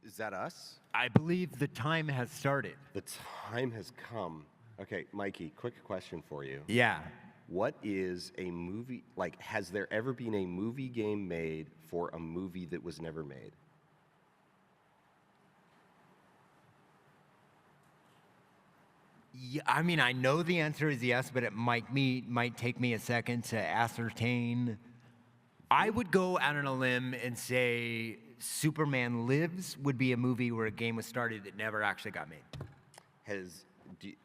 Is that us? I believe the time has started. The time has come. Okay, Mikey, quick question for you. Yeah. What is a movie, like, has there ever been a movie game made for a movie that was never made? Yeah, I mean, I know the answer is yes, but it might take me a second to ascertain. I would go out on a limb and say Superman Lives would be a movie where a game was started that never actually got made.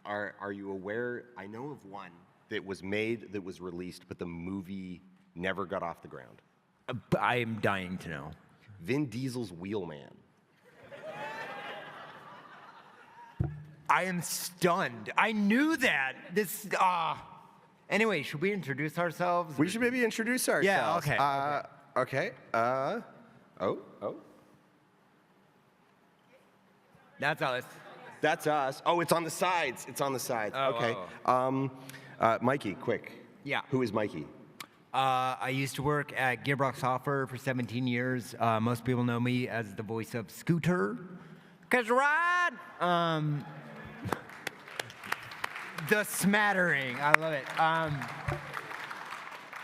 Are you aware? I know of one that was made, that was released, but the movie never got off the ground. I am dying to know. Vin Diesel's Wheelman. I am stunned. I knew that. Anyway, should we introduce ourselves? We should maybe introduce ourselves. Yeah, okay. Okay. Oh. That's us. That's us. Oh, it's on the sides. It's on the sides. Oh, okay. Mikey, quick. Yeah. Who is Mikey? I used to work at Gearbox Software for 17 years. Most people know me as the voice of Scooter. 'Cause ride! The smattering. I love it.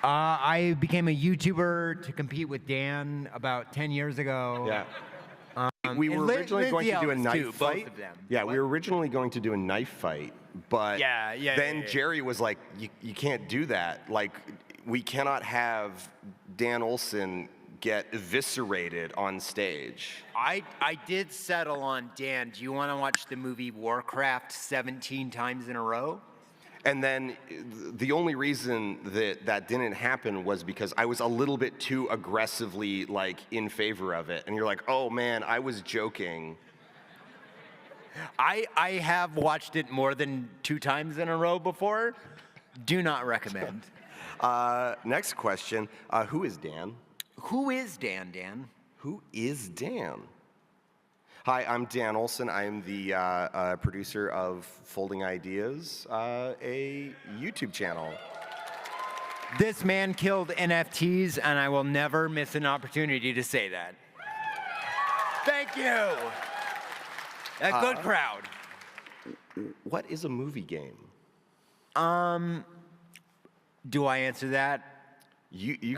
I became a YouTuber to compete with Dan about 10 years ago. Yeah. We were originally going to do a knife fight. Both of them. Yeah, we were originally going to do a knife fight, but then Jerry was like, you can't do that. Like, we cannot have Dan Olson get eviscerated on stage. I did settle on Dan. Do you want to watch the movie Warcraft 17 times in a row? And then the only reason that didn't happen was because I was a little bit too aggressively like in favor of it. And you're like, oh man, I was joking. I have watched it more than 2 times in a row before. Do not recommend. Next question, who is Dan? Who is Dan? Who is Dan? Hi, I'm Dan Olson. I'm the producer of Folding Ideas, a YouTube channel. This man killed NFTs, and I will never miss an opportunity to say that. Thank you. A good crowd. What is a movie game? Do I answer that? You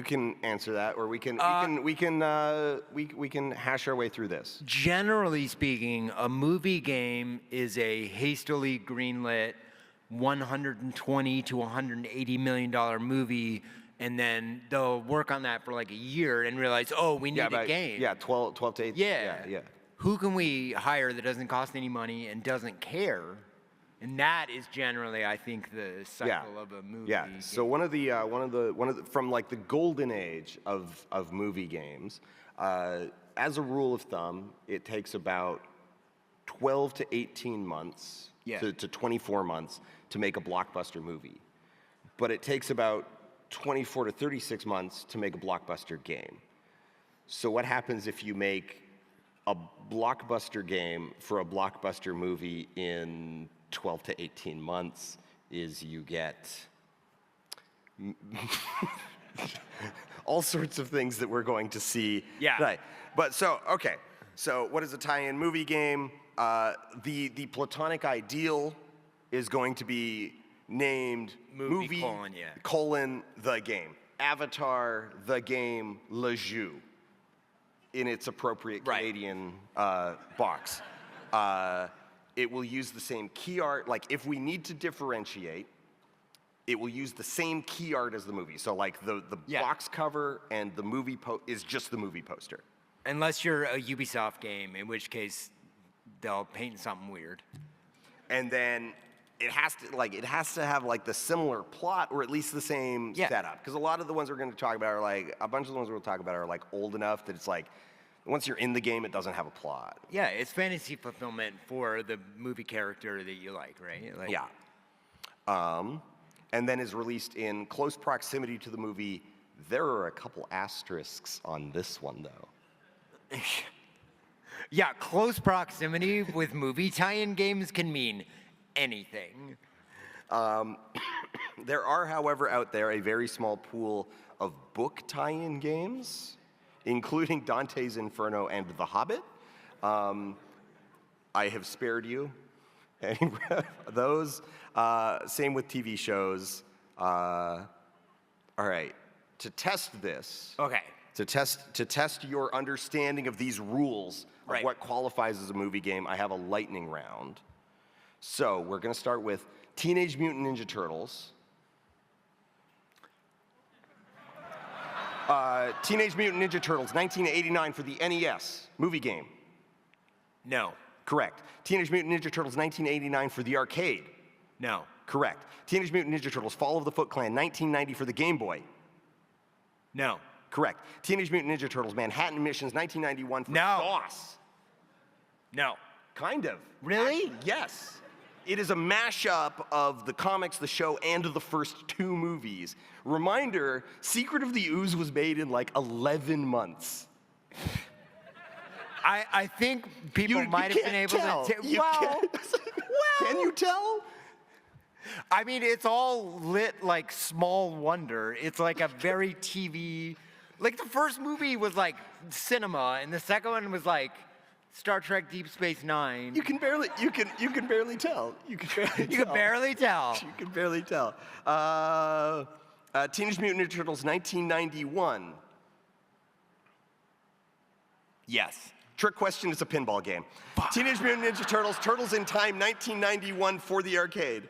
can answer that, or we can hash our way through this. Generally speaking, a movie game is a hastily greenlit $120 to $180 million movie, and then they'll work on that for like a year and realize, oh, we need a game. Yeah, 12 to 18. Yeah. Who can we hire that doesn't cost any money and doesn't care? And that is generally, I think, the cycle of a movie. Yeah. game. So one of the from like the golden age of movie games, as a rule of thumb, it takes about 12 to 18 months to 24 months to make a blockbuster movie, but it takes about 24 to 36 months to make a blockbuster game. So what happens if you make a blockbuster game for a blockbuster movie in 12 to 18 months is you get all sorts of things that we're going to see. Yeah. Right. But so, okay. So what is a tie-in movie game? The platonic ideal is going to be named movie colon the game. Avatar, the game, Le Jeu in its appropriate Canadian box. It will use the same key art. Like, if we need to differentiate, it will use the same key art as the movie. So, like, the box cover and the movie is just the movie poster. Unless you're a Ubisoft game, in which case they'll paint something weird. And then it has to have like the similar plot, or at least the same setup. Because a lot of the ones we're going to talk about are like, a bunch of the ones we'll talk about are like old enough that it's like, once you're in the game, it doesn't have a plot. Yeah, it's fantasy fulfillment for the movie character that you like, right? Like, yeah. And then is released in close proximity to the movie. There are a couple asterisks on this one, though. Yeah, close proximity with movie tie-in games can mean anything. There are, however, out there a very small pool of book tie-in games, including Dante's Inferno and The Hobbit, I have spared you. Those. Same with TV shows. All right. To test this. Okay. To test your understanding of these rules of what qualifies as a movie game, I have a lightning round. So we're going to start with Teenage Mutant Ninja Turtles. Teenage Mutant Ninja Turtles, 1989 for the NES, movie game. No. Correct. Teenage Mutant Ninja Turtles, 1989 for the arcade. No. Correct. Teenage Mutant Ninja Turtles, Fall of the Foot Clan, 1990 for the Game Boy. No. Correct. Teenage Mutant Ninja Turtles, Manhattan Missions, 1991 for No. DOS. No. Kind of. Really? Yes. It is a mashup of the comics, the show, and the first two movies. Reminder, Secret of the Ooze was made in like 11 months. I think people might have been able to. Can you tell? I mean, it's all lit like Small Wonder. It's like a very TV. Like the first movie was like cinema, and the second one was like Star Trek Deep Space Nine. You can barely tell. You can barely tell. You can barely tell. You can barely tell. Teenage Mutant Ninja Turtles, 1991. Yes. Trick question, it's a pinball game. Fuck. Teenage Mutant Ninja Turtles, Turtles in Time, 1991 for the arcade.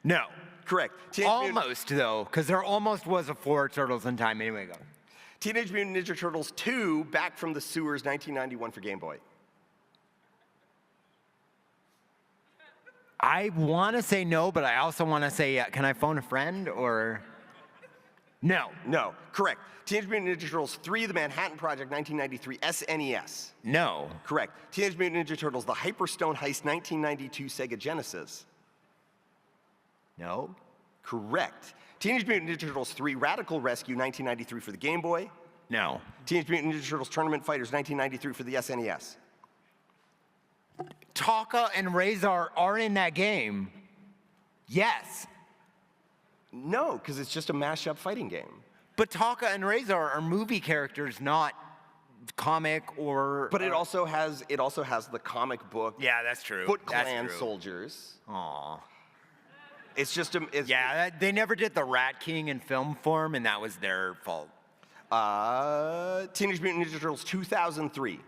No. Correct. Almost, though, because there almost was a 4 Turtles in Time. Anyway, go. Teenage Mutant Ninja Turtles 2, Back from the Sewers, 1991 for Game Boy. I want to say no, but I also want to say, can I phone a friend, or? No. No. Correct. Teenage Mutant Ninja Turtles 3, The Manhattan Project, 1993, SNES. No. Correct. Teenage Mutant Ninja Turtles, The Hyperstone Heist, 1992, Sega Genesis. No. Correct. Teenage Mutant Ninja Turtles 3, Radical Rescue, 1993 for the Game Boy. No. Teenage Mutant Ninja Turtles Tournament Fighters, 1993 for the SNES. Taka and Razor are in that game. Yes. No, because it's just a mashup fighting game. But Taka and Razor are movie characters, not comic or. But it also has the comic book. Yeah, that's true. Foot Clan soldiers. Aw. It's just a. They never did the Rat King in film form, and that was their fault. Teenage Mutant Ninja Turtles 2003.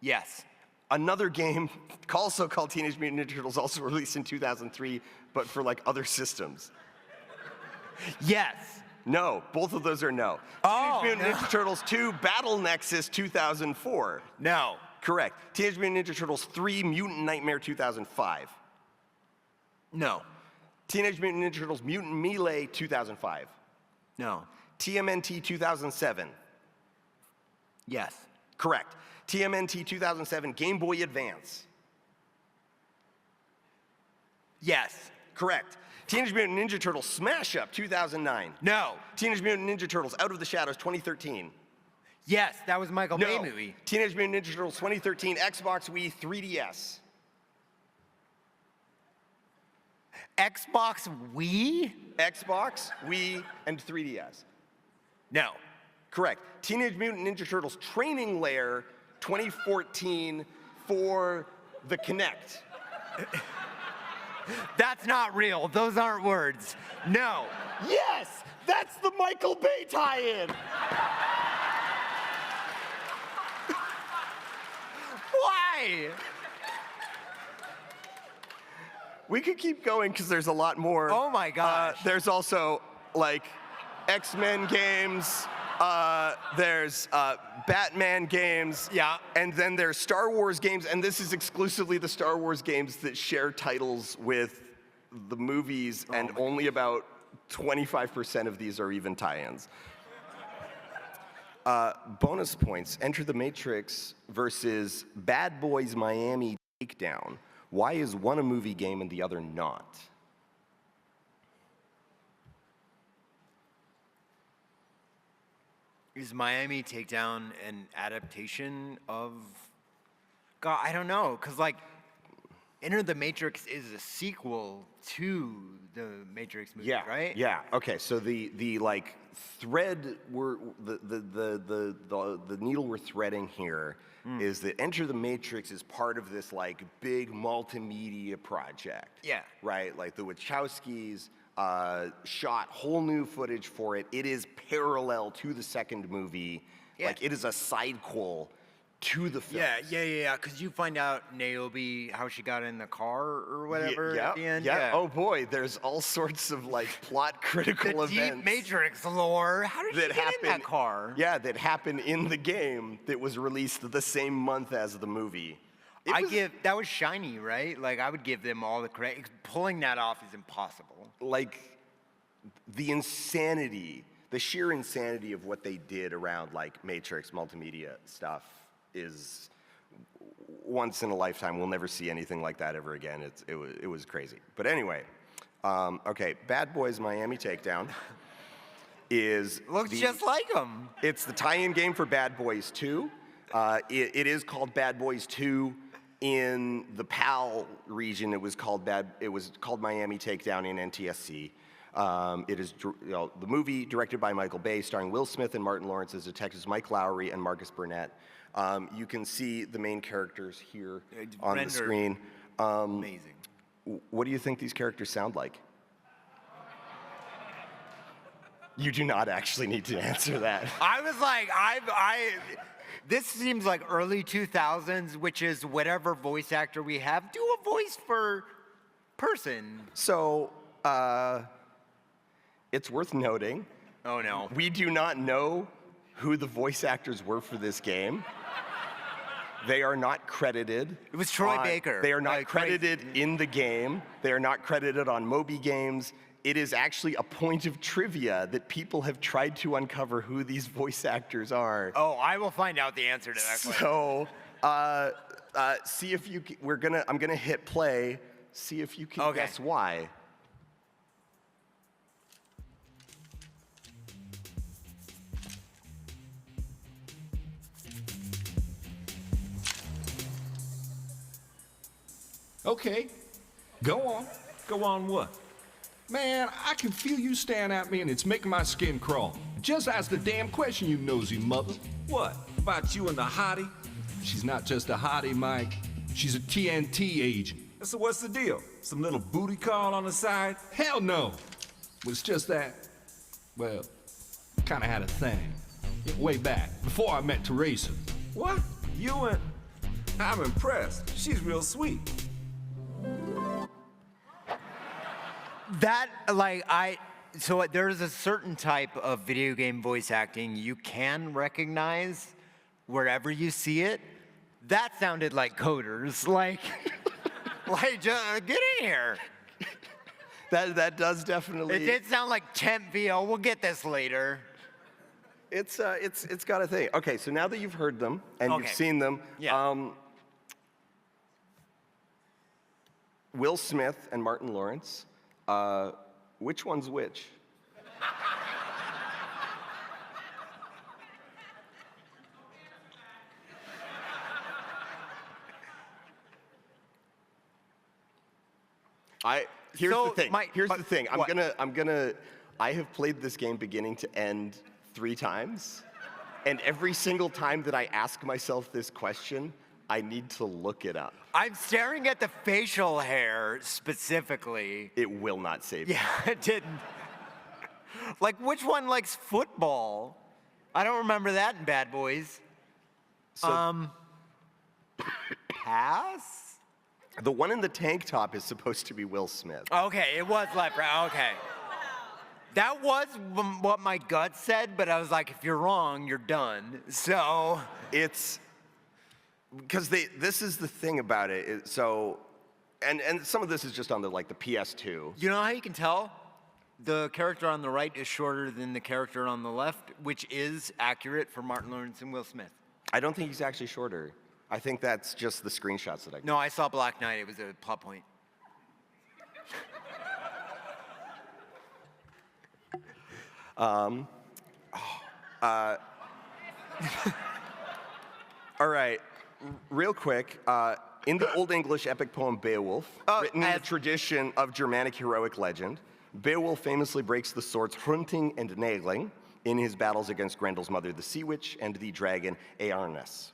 Yes. Another game also called Teenage Mutant Ninja Turtles, also released in 2003, but for like other systems. Yes. No, both of those are no. Oh, Teenage Mutant Ninja Turtles 2, Battle Nexus 2004. No. Correct. Teenage Mutant Ninja Turtles 3, Mutant Nightmare 2005. No. Teenage Mutant Ninja Turtles Mutant Melee 2005. No. TMNT 2007. Yes. Correct. TMNT 2007 Game Boy Advance. Yes. Correct. Teenage Mutant Ninja Turtles Smash Up 2009. No. Teenage Mutant Ninja Turtles Out of the Shadows 2013. Yes, that was Michael Bay No. movie. Teenage Mutant Ninja Turtles 2013 Xbox Wii 3DS. Xbox Wii? Xbox, Wii, and 3DS. No. Correct. Teenage Mutant Ninja Turtles Training Lair 2014 for the Kinect. That's not real. Those aren't words. No. Yes! That's the Michael Bay tie-in! Why? We could keep going because there's a lot more. Oh my gosh. There's also like X-Men games. There's Batman games. Yeah. And then there's Star Wars games, and this is exclusively the Star Wars games that share titles with the movies, and only about 25% of these are even tie-ins. Bonus points. Enter the Matrix versus Bad Boys Miami Takedown. Why is one a movie game and the other not? Is Miami Takedown an adaptation of? God, I don't know, cause like, Enter the Matrix is a sequel to the Matrix movie, Yeah. right? Yeah. Okay. So the like thread the needle we're threading here is that Enter the Matrix is part of this like big multimedia project. Yeah. Right. Like the Wachowskis shot whole new footage for it. It is parallel to the second movie. Yeah. Like it is a sidequel to the film. Yeah. Because you find out Niobe how she got in the car or whatever Yeah, at the end. yeah. Oh boy, there's all sorts of like plot critical The events. deep Matrix lore. How did she get in that car? Yeah, that happened in the game that was released the same month as the movie. That was shiny, right? Like I would give them all the credit. Pulling that off is impossible. Like the insanity, the sheer insanity of what they did around like Matrix multimedia stuff is once in a lifetime. We'll never see anything like that ever again. It was crazy. But anyway, okay, Bad Boys Miami Takedown is Looks just like them. It's the tie-in game for Bad Boys 2. It is called Bad Boys 2 in the PAL region. It was called Miami Takedown in NTSC. It is the movie directed by Michael Bay, starring Will Smith and Martin Lawrence as detectives Mike Lowry and Marcus Burnett. You can see the main characters here on the screen. Amazing. What do you think these characters sound like? You do not actually need to answer that. I was like, this seems like early 2000s, which is whatever voice actor we have, do a voice for person. So, it's worth noting. Oh no. We do not know who the voice actors were for this game. They are not credited. It was Troy Baker. They are not credited in the game. They are not credited on Moby Games. It is actually a point of trivia that people have tried to uncover who these voice actors are. Oh, I will find out the answer to that question. So, see if you. I'm gonna hit play. See if you can guess why. Okay, go on. Go on what? Man, I can feel you staring at me and it's making my skin crawl. Just ask the damn question, you nosy mother. What? About you and the hottie? She's not just a hottie, Mike. She's a TNT agent. So what's the deal? Some little booty call on the side? Hell no. It's just that, well, kinda had a thing. Way back, before I met Teresa. What? You and... I'm impressed. She's real sweet. So there's a certain type of video game voice acting you can recognize wherever you see it. That sounded like coders, like just get in here. That does definitely. It did sound like temp VO. We'll get this later. It's got a thing. Okay, so now that you've heard them and you've seen them, Will Smith and Martin Lawrence, which one's which? Here's the thing. I have played this game beginning to end 3 times, and every single time that I ask myself this question, I need to look it up. I'm staring at the facial hair specifically. It will not save me. Yeah, it didn't. Like, which one likes football? I don't remember that in Bad Boys. So, Pass? the one in the tank top is supposed to be Will Smith. Okay, it was Leprechaun. Okay. That was what my gut said, but I was like, if you're wrong, you're done. So. It's because this is the thing about it. And some of this is just on the PS2. You know how you can tell? The character on the right is shorter than the character on the left, which is accurate for Martin Lawrence and Will Smith. I don't think he's actually shorter. I think that's just the screenshots that I got. No, I saw Black Knight. It was a plot point. All right, real quick, In the Old English epic poem Beowulf, written in the tradition of Germanic heroic legend, Beowulf famously breaks the swords Hrunting and Nagling in his battles against Grendel's mother, the Sea Witch, and the dragon Eärnes.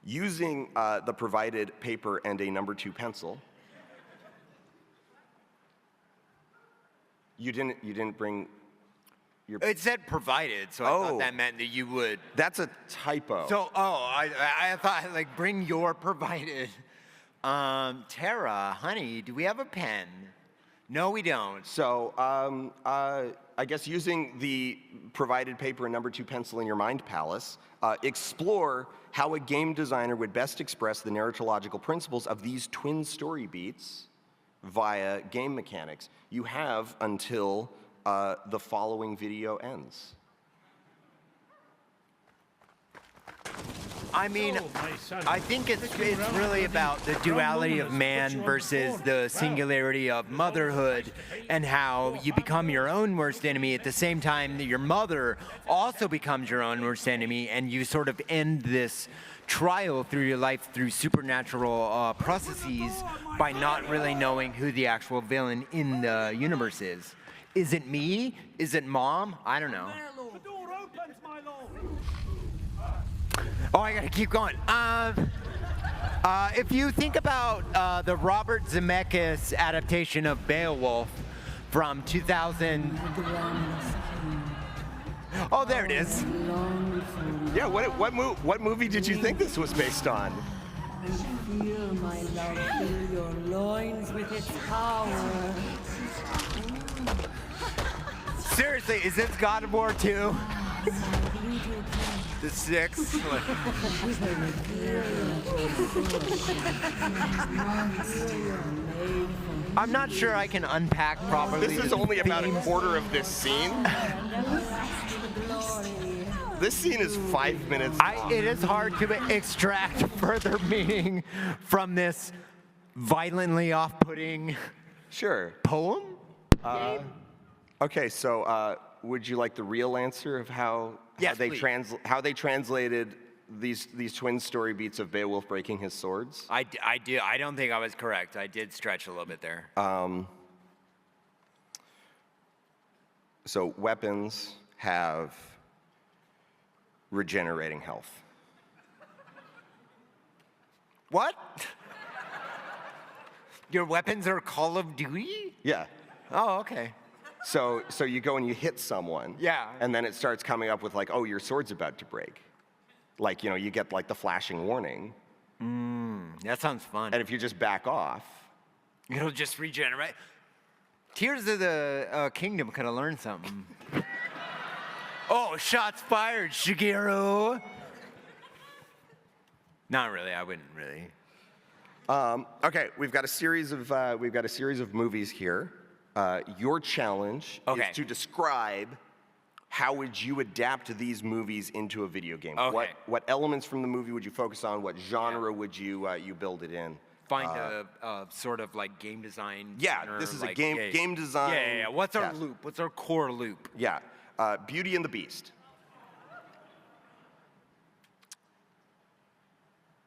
Using the provided paper and a number 2 pencil. You didn't bring your. It said provided, so I thought that meant that you would. That's a typo. So, I thought, like, bring your provided. Tara, honey, do we have a pen? No, we don't. So, I guess using the provided paper and number 2 pencil in your mind palace, explore how a game designer would best express the narratological principles of these twin story beats via game mechanics. You have until the following video ends. I mean, I think it's really about the duality of man versus the singularity of motherhood, and how you become your own worst enemy at the same time that your mother also becomes your own worst enemy, and you sort of end this trial through your life through supernatural processes by not really knowing who the actual villain in the universe is. Is it me? Is it mom? I don't know. Oh, I gotta keep going. If you think about the Robert Zemeckis adaptation of Beowulf from 2000. Oh, there it is. Yeah, what movie did you think this was based on? Feel my love fill your loins with its power. Seriously, is this God of War 2? The 6th? I'm not sure I can unpack properly. This is only about a quarter of this scene. This scene is 5 minutes long. It is hard to extract further meaning from this violently off-putting poem. Okay, so would you like the real answer of how they translated these twin story beats of Beowulf breaking his swords? I do. I don't think I was correct. I did stretch a little bit there. So weapons have regenerating health. What? Your weapons are Call of Duty? Yeah. Oh, okay. So you go and you hit someone. Yeah. And then it starts coming up with like, oh, your sword's about to break. Like, you know, you get like the flashing warning. That sounds fun. And if you just back off, it'll just regenerate. Tears of the Kingdom could have learned something. Oh, shots fired, Shigeru. Not really. I wouldn't really. Okay, we've got a series of movies here. Your challenge is to describe how would you adapt these movies into a video game. Okay. What elements from the movie would you focus on? What genre would you build it in? Find a sort of like game design. Yeah, genre, this is like, a game design. Yeah. What's our loop? What's our core loop? Yeah, Beauty and the Beast.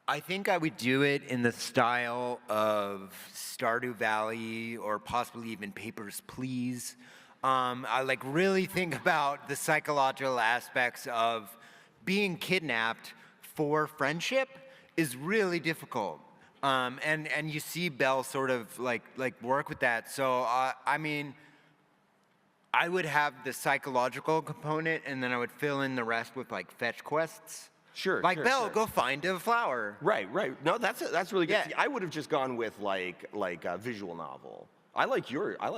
I think I would do it in the style of Stardew Valley or possibly even Papers, Please. I like really think about the psychological aspects of being kidnapped for friendship is really difficult. And you see Belle sort of like work with that. So I mean, I would have the psychological component, and then I would fill in the rest with like fetch quests. Sure. Like Belle, go find a flower. Right. No, that's really good. Yeah. See, I would have just gone with like a visual novel. I like your Yeah,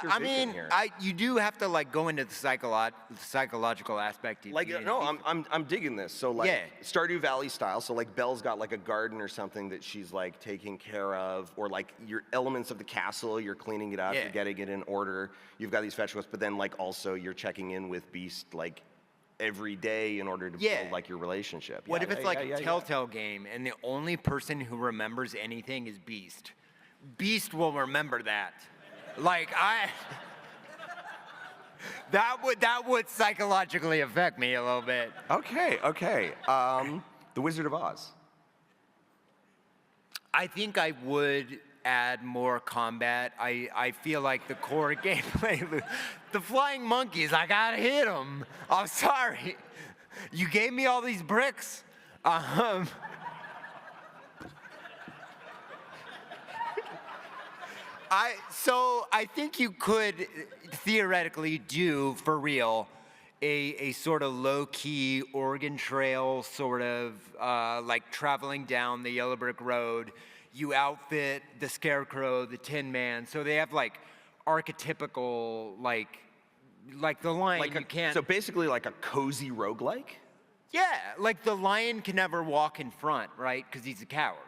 your I vision mean, here. you do have to like go into the psychological aspect. Like no, I'm digging this. So like Stardew Valley style. So like Belle's got like a garden or something that she's like taking care of, or like your elements of the castle, you're cleaning it up, you're getting it in order. You've got these fetch quests, but then like also you're checking in with Beast like every day in order to build like your relationship. What if it's like a Telltale game and the only person who remembers anything is Beast? Beast will remember that. Like that would psychologically affect me a little bit. Okay. The Wizard of Oz. I think I would add more combat. I feel like the core gameplay, the flying monkeys, I gotta hit them. I'm sorry. You gave me all these bricks. So I think you could theoretically do, for real, a sort of low-key Oregon Trail sort of like traveling down the Yellow Brick Road. You outfit the Scarecrow, the Tin Man, so they have like archetypical like the lion. Like you can't. So basically, like a cozy roguelike. Yeah, like the lion can never walk in front, right? Because he's a coward.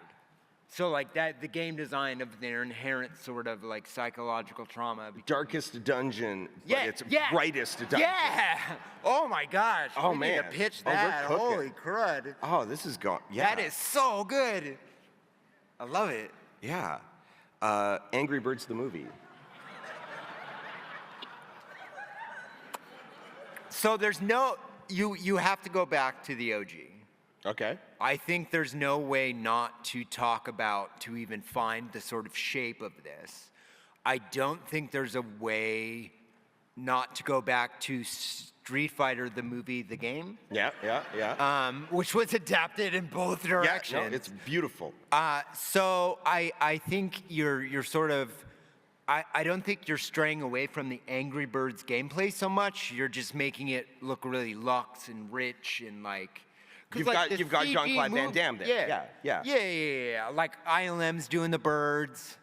So like that, the game design of their inherent sort of like psychological trauma. Darkest dungeon, but Yeah, it's yeah. brightest dungeon. Yeah! Oh my gosh. Oh, we man. need to pitch Oh, we're that. cooking. Holy crud. Oh, this is going. Yeah. That is so good. I love it. Yeah. Angry Birds the movie. So there's no, you have to go back to the OG. Okay. I think there's no way not to talk about, to even find the sort of shape of this. I don't think there's a way not to go back to Street Fighter, the movie, the game. Yeah. Which was adapted in both directions. Yeah, no, it's beautiful. So I think you're sort of, I don't think you're straying away from the Angry Birds gameplay so much. You're just making it look really luxe and rich and like. You've like got Jean-Claude Van Damme there. Yeah. Like ILM's doing the birds.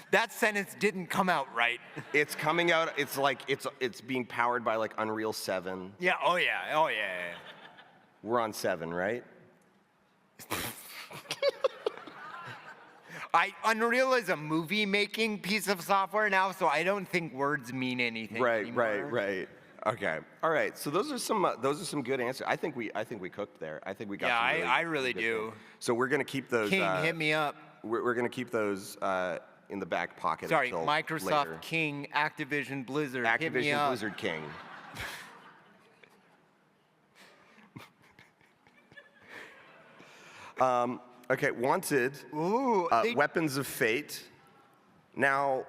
That sentence didn't come out right. It's coming out. It's like it's being powered by like Unreal 7. Yeah. Oh yeah. We're on 7, right? Unreal is a movie-making piece of software now, so I don't think words mean anything anymore. Right. Okay. All right. So those are some good answers. I think we cooked there. I think we got. Yeah, some I really good do. things. So we're gonna keep those. King, hit me up. We're gonna keep those in the back pocket. Sorry, until Microsoft later. King, Activision Blizzard. Hit me Activision up. Blizzard King. Okay, Wanted. Ooh, Weapons of Fate. Now,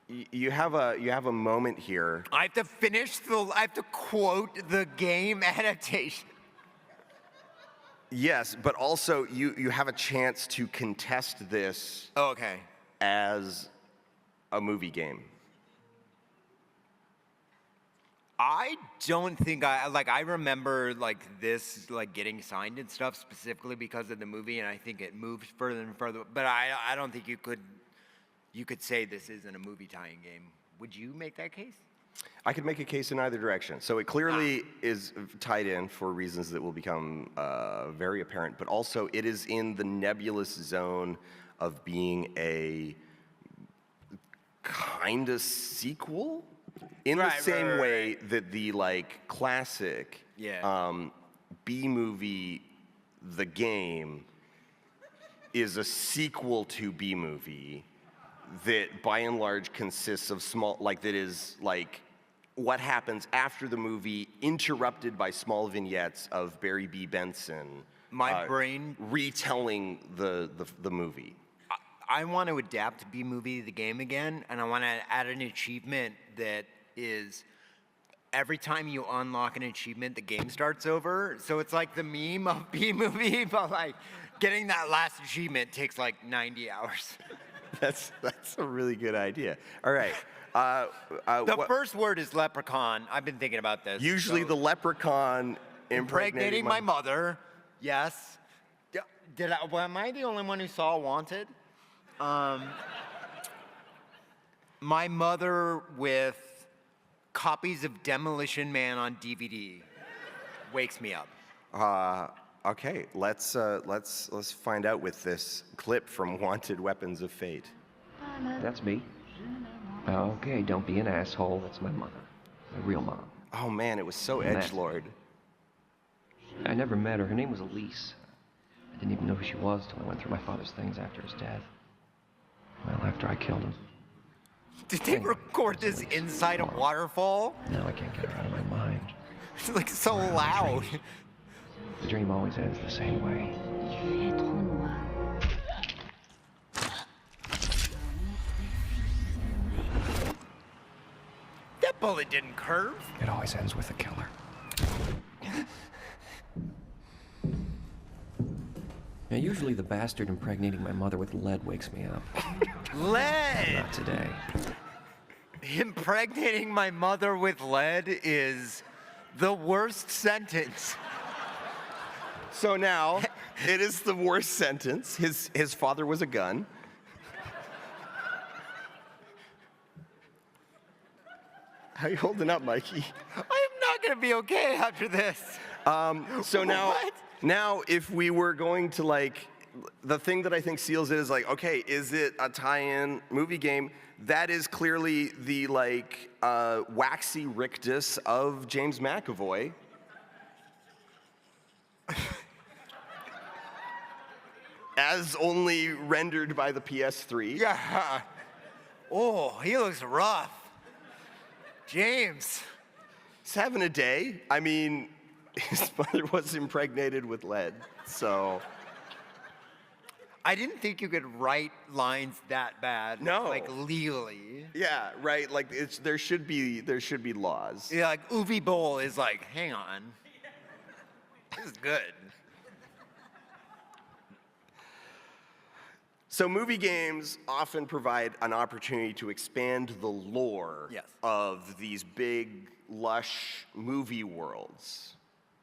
you have a moment here. I have to quote the game adaptation. Yes, but also you have a chance to contest this Oh, okay. as a movie game. I don't think I remember like this like getting signed and stuff specifically because of the movie, and I think it moved further and further. But I don't think you could say this isn't a movie tie-in game. Would you make that case? I could make a case in either direction. So it clearly is tied in for reasons that will become very apparent, but also it is in the nebulous zone of being a kind of sequel in the same way that the like classic B movie, The Game, is a sequel to B movie that by and large consists of small, like that is like what happens after the movie, interrupted by small vignettes of Barry B. Benson. My brain retelling the movie. I want to adapt B movie The Game again, and I want to add an achievement that is every time you unlock an achievement, the game starts over. So it's like the meme of B movie, but like getting that last achievement takes like 90 hours. That's a really good idea. All right. The first word is leprechaun. I've been thinking about this. Usually the leprechaun impregnating my mother. Yes. Am I the only one who saw Wanted? My mother with copies of Demolition Man on DVD wakes me up. Okay, let's find out with this clip from Wanted: Weapons of Fate. That's me. Okay, don't be an asshole. That's my mother. My real mom. Oh man, it was so That's- edgelord. I never met her. Her name was Elise. I didn't even know who she was till I went through my father's things after his death. Well, after I killed him. Did they record this inside a waterfall? Now I can't get her out of my mind. It's like so loud. The dream always ends the same way. Je vais être moi. bullet didn't curve. It always ends with a killer. Now, usually the bastard impregnating my mother with lead wakes me up. Lead! Not today. Impregnating my mother with lead is the worst sentence. So now, it is the worst sentence. His father was a gun. How you holding up, Mikey? I'm not gonna be okay after this. So now, What? now if we were going to like, the thing that I think seals it is like, okay, is it a tie-in movie game? That is clearly the like waxy rictus of James McAvoy. As only rendered by the PS3. Yeah. Oh, he looks rough. James. He's having a day. I mean, his mother was impregnated with lead, so. I didn't think you could write lines that bad. No. Like legally. Yeah, right. Like there should be laws. Yeah, like Uwe Boll is like, hang on. This is good. So movie games often provide an opportunity to expand the lore Yes. of these big, lush movie worlds.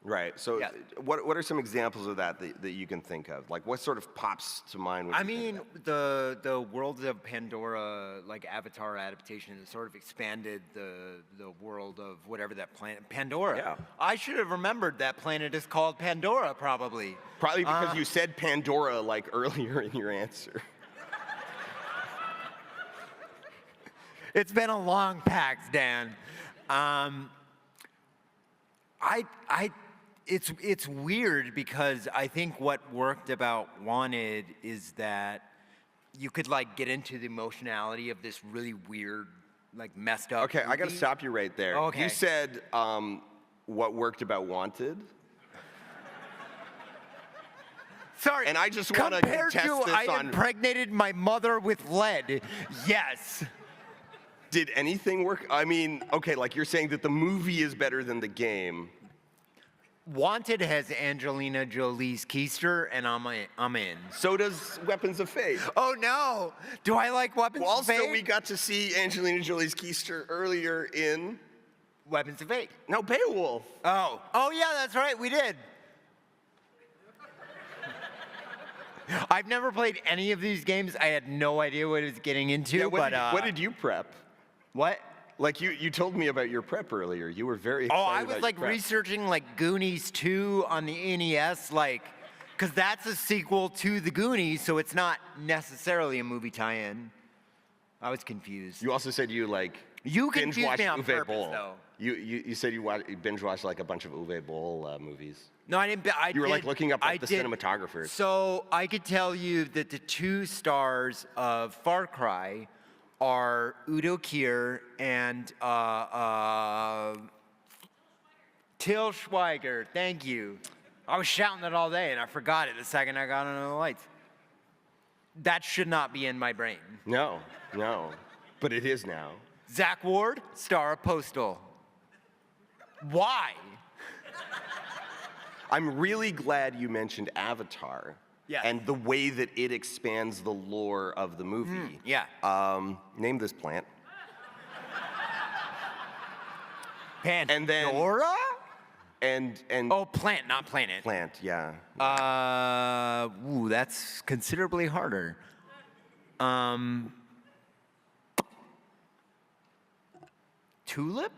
Right. So Yes. what are some examples of that you can think of? Like what sort of pops to mind when I you think mean, of the Worlds of Pandora, like Avatar adaptation, has sort of expanded the world of whatever that planet, Pandora. Yeah. I should have remembered that planet is called Pandora, probably. Probably because you said Pandora like earlier in your answer. It's been a long PAX, Dan. It's weird because I think what worked about Wanted is that you could like get into the emotionality of this really weird, like messed up. Okay, I got to movie. stop you right there. Okay. You said what worked about Wanted. Sorry. And I just wanna compared test to this I on- impregnated my mother with lead. Yes. Did anything work? I mean, okay, like you're saying that the movie is better than the game. Wanted has Angelina Jolie's keister, and I'm in. So does Weapons of Fate. Oh no! Do I like Weapons Well, of Fate? also, we got to see Angelina Jolie's keister earlier in Weapons of Fate. Beowulf. Oh yeah, that's right. We did. I've never played any of these games. I had no idea what I was getting into. Yeah, but what did you prep? what? Like you told me about your prep earlier. You were very excited Oh, I about was your like prep. researching like Goonies 2 on the NES, like, because that's a sequel to the Goonies, so it's not necessarily a movie tie-in. I was confused. You also said you like You binge confused watched me on Uwe purpose, Boll. though. You said you binge watched like a bunch of Uwe Boll movies. No, I didn't. You were like looking up like the cinematographers. So I could tell you that the two stars of Far Cry are Udo Kier and Till Schweiger. Thank you. I was shouting it all day and I forgot it the second I got under the lights. That should not be in my brain. No, but it is now. Zach Ward, star of Postal. Why? I'm really glad you mentioned Avatar. Yeah. And the way that it expands the lore of the movie. Yeah. Name this plant. Pandora? And Oh, plant, not planet. plant, yeah. Ooh, that's considerably harder. Tulip?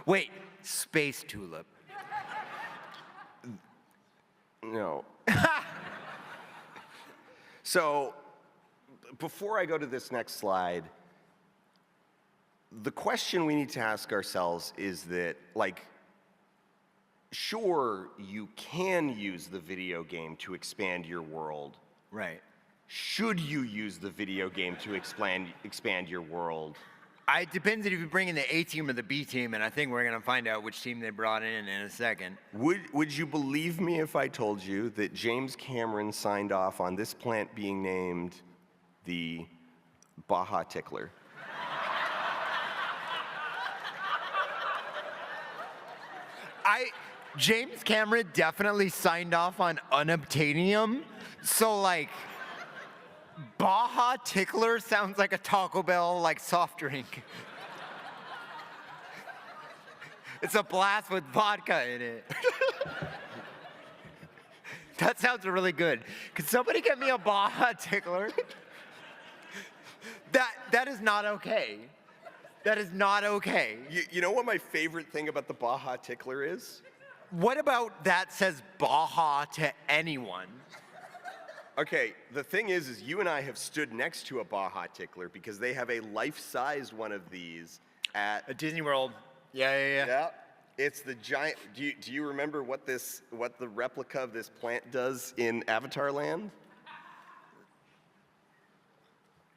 Wait, space tulip. No. So, before I go to this next slide, the question we need to ask ourselves is that, like, sure, you can use the video game to expand your world. Right. Should you use the video game to expand your world? It depends if you bring in the A team or the B team, and I think we're gonna find out which team they brought in a second. Would you believe me if I told you that James Cameron signed off on this plant being named the Baja Tickler? James Cameron definitely signed off on unobtainium, so like, Baja Tickler sounds like a Taco Bell like soft drink. It's a blast with vodka in it. That sounds really good. Could somebody get me a Baja Tickler? That is not okay. That is not okay. You know what my favorite thing about the Baja Tickler is? What about that says Baja to anyone? Okay, the thing is you and I have stood next to a Baja Tickler because they have a life-size one of these at Disney World. Yeah. Yeah, it's the giant. Do you remember what the replica of this plant does in Avatar Land?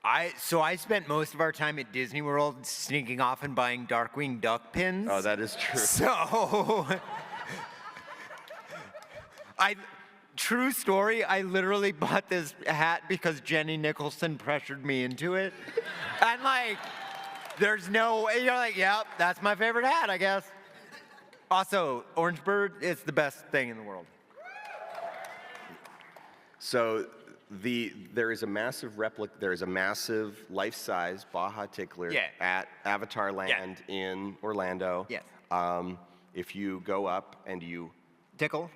I spent most of our time at Disney World sneaking off and buying Darkwing Duck pins. Oh, that is true. So, true story, I literally bought this hat because Jenny Nicholson pressured me into it. And like, there's no way, you're like, yep, that's my favorite hat, I guess. Also, Orange Bird is the best thing in the world. So there is a massive replica. There is a massive life-size Baja Tickler at Avatar Land in Orlando. Yes. If you go up and you Tickle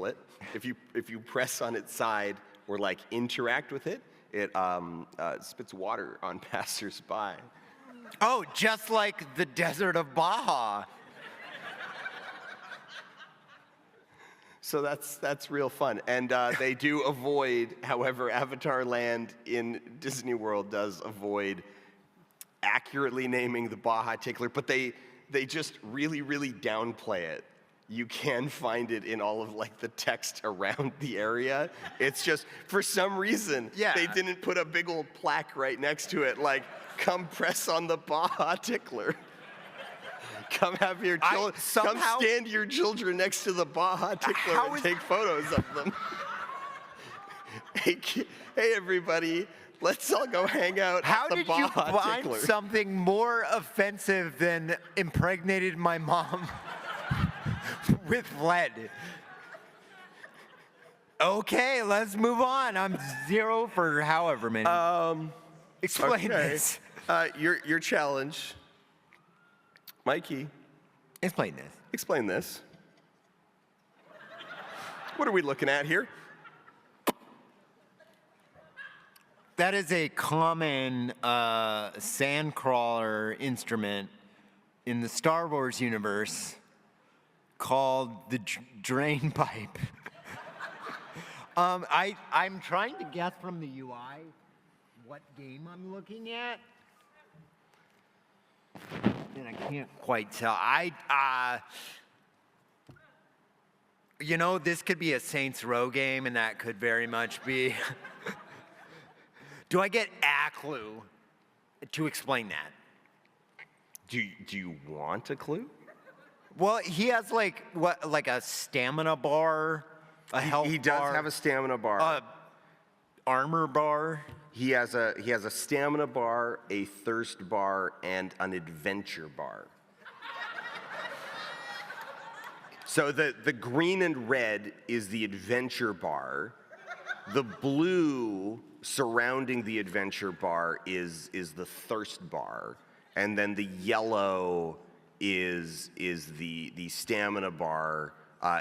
it, if you press on its side or like interact with it, it spits water on passersby. Oh, just like the desert of Baja. So that's real fun, and they do avoid. However, Avatar Land in Disney World does avoid accurately naming the Baja Tickler, but they just really downplay it. You can find it in all of like the text around the area. It's just for some reason they didn't put a big old plaque right next to it, like "Come press on the Baja Tickler." Come have your children. Come stand your children next to the Baja Tickler and take photos of them. Hey, everybody, let's all go hang out How at the did Baja you find Tickler. something more offensive than impregnated my mom with lead? Okay, let's move on. I'm 0 for however many. Explain this. Your challenge. Mikey, Explain this. explain this. What are we looking at here? That is a common sandcrawler instrument in the Star Wars universe called the drain pipe. I'm trying to guess from the UI what game I'm looking at. And I can't quite tell. You know, this could be a Saints Row game, and that could very much be. Do I get a clue to explain that? Do you want a clue? Well, he has like a stamina bar, a health bar. He does have a stamina bar. Armor bar. He has a stamina bar, a thirst bar, and an adventure bar. So the green and red is the adventure bar. The blue surrounding the adventure bar is the thirst bar, and then the yellow is the stamina bar.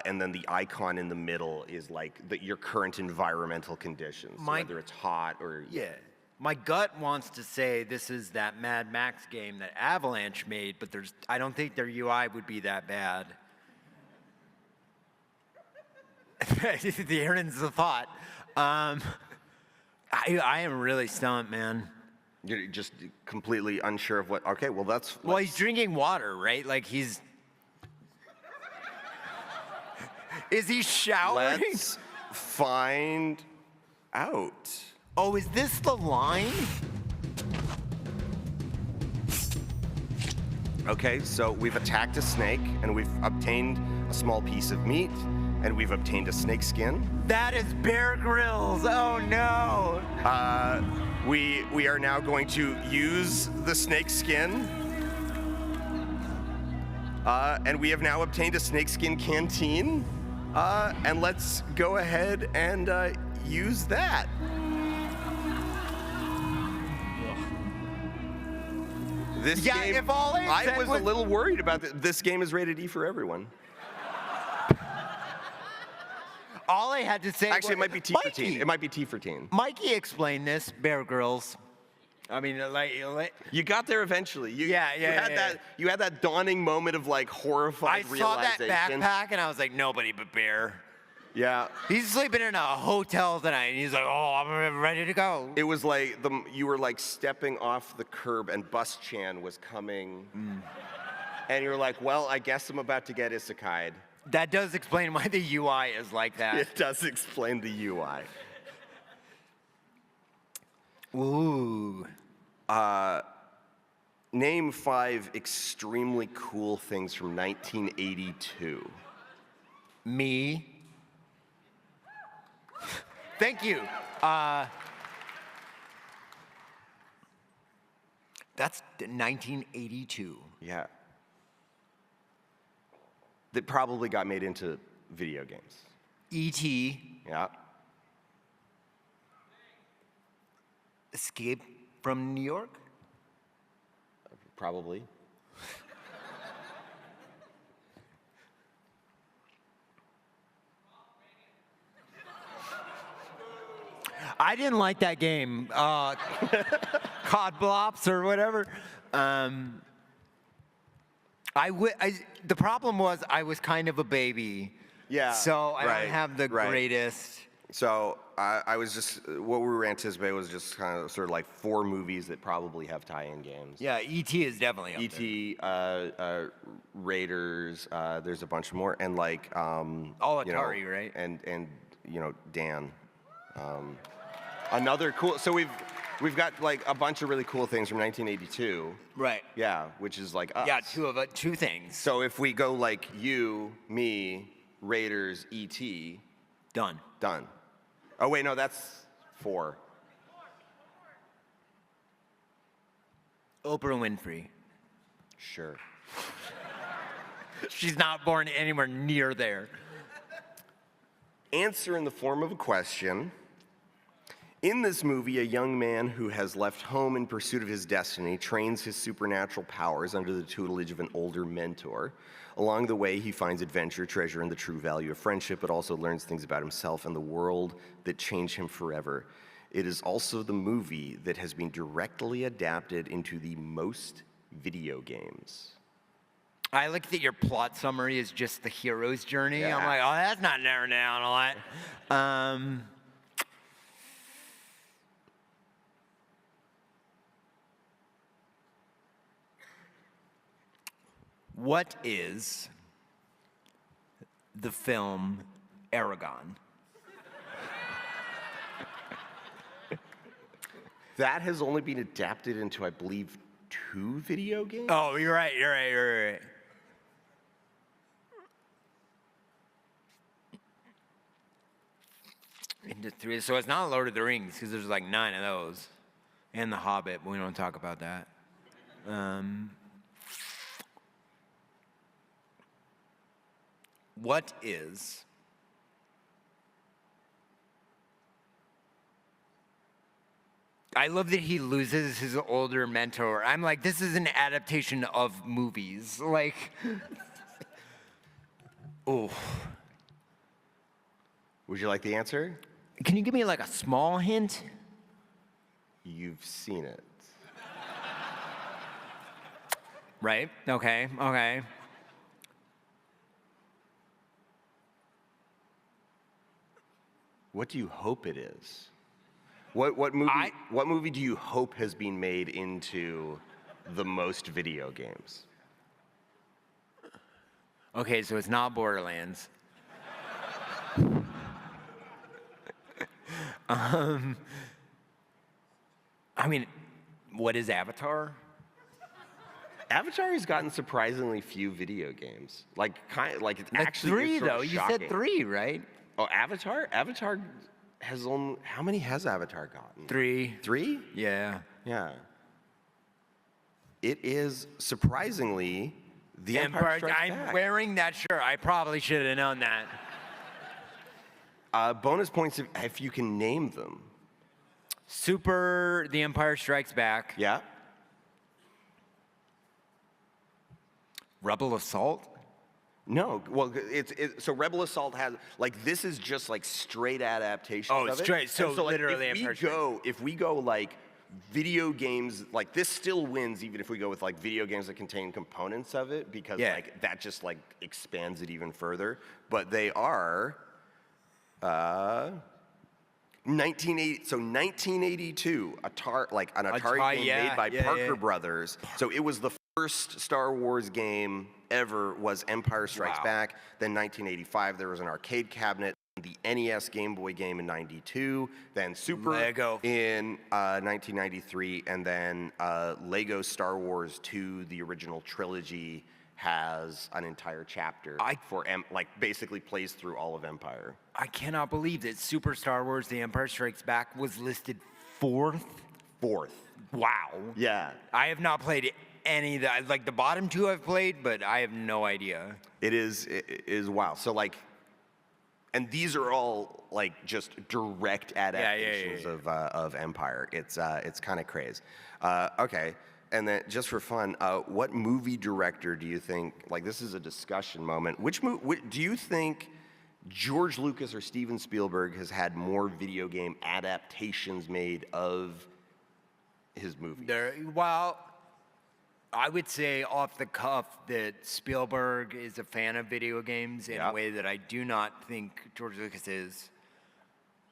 And then the icon in the middle is like your current environmental conditions, so whether it's hot or... Yeah. My gut wants to say this is that Mad Max game that Avalanche made, but I don't think their UI would be that bad. The Aaron's the thought. I am really stumped, man. You're just completely unsure of what... Okay, well, that's... Well, he's drinking water, right? Like he's... Is he showering? Let's find out. Oh, is this the line? Okay, so we've attacked a snake, and we've obtained a small piece of meat, and we've obtained a snake skin. That is Bear Grylls. Oh, no. We are now going to use the snake skin And we have now obtained a snakeskin canteen. And let's go ahead and use that. This game, if all it I said was a little worried about this game is rated E for everyone. All I had to say Actually, it was, might be T for teen. It might be T for teen. Mikey explained this, Bear Grylls. I mean, You got there eventually. You Yeah. had that dawning moment of like I horrified saw that realization. backpack and I was like, nobody but Bear. Yeah. He's sleeping in a hotel tonight, and he's like, "Oh, I'm ready to go." It was like you were like stepping off the curb, and Bus Chan was coming, and you're like, "Well, I guess I'm about to get isekai'd." That does explain why the UI is like that. It does explain the UI. Ooh. Name 5 extremely cool things from 1982. Me. Thank you. That's 1982. Yeah. That probably got made into video games. E.T. Yeah. Escape from New York? Probably. I didn't like that game. Cod Blops or whatever. The problem was I was kind of a baby. Yeah. So I right, don't have the right. greatest. So I was just, what we were anticipating was just kind of sort of like 4 movies that probably have tie-in games. Yeah, E.T. is definitely up there. E.T., Raiders, there's a bunch more, and like, All you know, Atari, right? And you know, Dan. Another cool, so we've got like a bunch of really cool things from 1982. Right. Yeah, which is like us. Yeah, two things. So if we go like you, me, Raiders, E.T., Done. done. Oh wait, no, that's 4. Oprah Winfrey. Sure. She's not born anywhere near there. Answer in the form of a question. In this movie, a young man who has left home in pursuit of his destiny trains his supernatural powers under the tutelage of an older mentor. Along the way, he finds adventure, treasure, and the true value of friendship, but also learns things about himself and the world that change him forever. It is also the movie that has been directly adapted into the most video games. I like that your plot summary is just the hero's journey. Yeah. I'm like, oh, that's not narrowed down a lot. What is the film Aragon? That has only been adapted into, I believe, 2 video games? Oh, you're right. Into 3, so it's not Lord of the Rings because there's like 9 of those, and The Hobbit. But we don't talk about that. What is I love that he loses his older mentor. I'm like, this is an adaptation of movies. Like, oh. Would you like the answer? Can you give me like a small hint? You've seen it. Right? Okay. What do you hope it is? What movie do you hope has been made into the most video games? Okay, so it's not Borderlands. I mean, what is Avatar? Avatar has gotten surprisingly few video games. Like it's Like actually 3 is sort of though. You shocking. said 3, right? Oh, Avatar? Avatar has only, how many has Avatar gotten? 3. 3? Yeah. Yeah. It is surprisingly The Empire Strikes I'm Back. wearing that shirt. I probably should have known that. Bonus points if you can name them. Super The Empire Strikes Back. Yeah. Rebel Assault? No, well, so Rebel Assault has like this is just like straight adaptation. Oh, of it. straight. So And like, literally, if we go like video games, like this still wins even if we go with like video games that contain components of it because like that just like expands it even further. But they are 1982 an Atari game made by Parker Brothers. So it was the first Star Wars game ever was Empire Strikes Back. Then 1985 there was an arcade cabinet, the NES Game Boy game in 92, then Super Lego in 1993, and then Lego Star Wars 2, the original trilogy, has an entire chapter like basically plays through all of Empire. I cannot believe that Super Star Wars The Empire Strikes Back was listed fourth. Wow. Yeah. I have not played any of that. Like the bottom two I've played, but I have no idea. It is wow. So like, and these are all like just direct adaptations of Empire. It's kind of crazy. Okay, and then just for fun, what movie director do you think? Like this is a discussion moment. Which do you think George Lucas or Steven Spielberg has had more video game adaptations made of his movies? Well, I would say off the cuff that Spielberg is a fan of video games in a way that I do not think George Lucas is.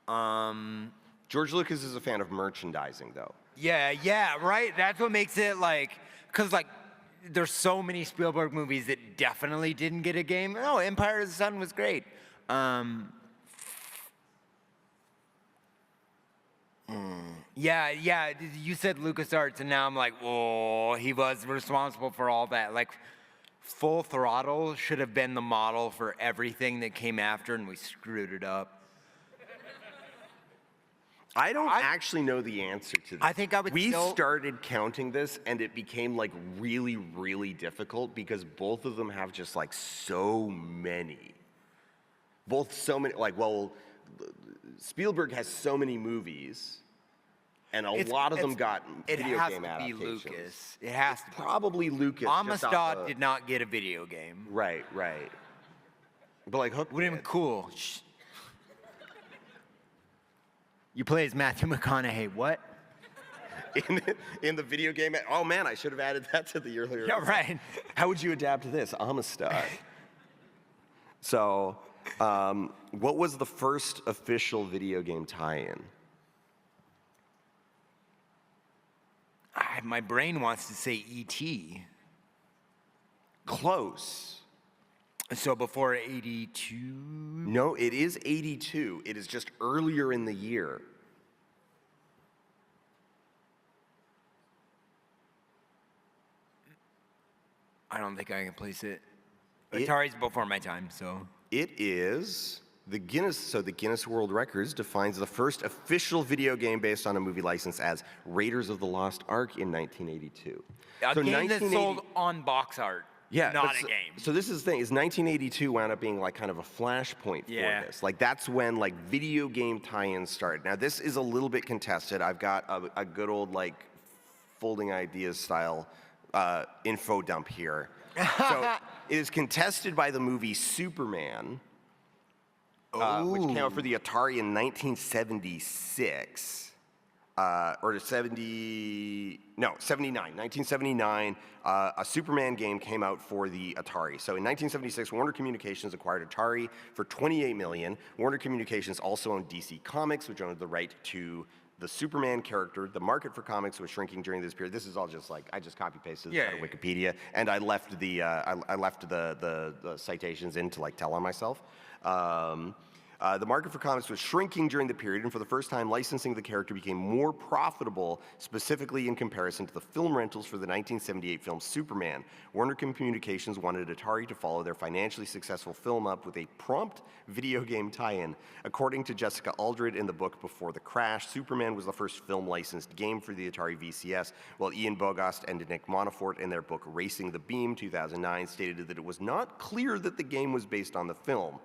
George Lucas is a fan of merchandising, though. Yeah, right? That's what makes it like, because like, there's so many Spielberg movies that definitely didn't get a game. Oh, Empire of the Sun was great. Yeah, you said LucasArts, and now I'm like, oh, he was responsible for all that. Like, Full Throttle should have been the model for everything that came after, and we screwed it up. I don't actually know the answer to this. I think I would We started counting this, and it became like really, really difficult because both of them have just like so many. Like, well, Spielberg has so many movies, and a lot of them got video game adaptations. It has to be Lucas. It has to. Probably Lucas. Amistad did not get a video game. Right. But like Hook Would have been cool. Shh. You play as Matthew McConaughey. What? in the video game. Oh man, I should have added that to the earlier. Yeah, right. How would you adapt this? Amistad. So, what was the first official video game tie-in? My brain wants to say E.T. Close. So before 82? No, it is 82. It is just earlier in the year. I don't think I can place it. Atari's before my time, so. It is the Guinness. So the Guinness World Records defines the first official video game based on a movie license as Raiders of the Lost Ark in 1982. A game that sold on box art. Yeah, not a game. So this is the thing, is 1982 wound up being like kind of a flashpoint for this. Like that's when like video game tie-ins started. Now this is a little bit contested. I've got a good old like folding ideas style info dump here. So it is contested by the movie Superman, which came out for the Atari in 1976. Or 1979, a Superman game came out for the Atari. So in 1976, Warner Communications acquired Atari for $28 million. Warner Communications also owned DC Comics, which owned the right to the Superman character. The market for comics was shrinking during this period. This is all just like, I just copy-pasted this out of Wikipedia, and I left the citations in to like tell on myself. The market for comics was shrinking during the period, and for the first time, licensing the character became more profitable, specifically in comparison to the film rentals for the 1978 film Superman. Warner Communications wanted Atari to follow their financially successful film up with a prompt video game tie-in. According to Jessica Aldred in the book Before the Crash, Superman was the first film-licensed game for the Atari VCS, while Ian Bogost and Nick Monfort in their book Racing the Beam, 2009, stated that it was not clear that the game was based on the film.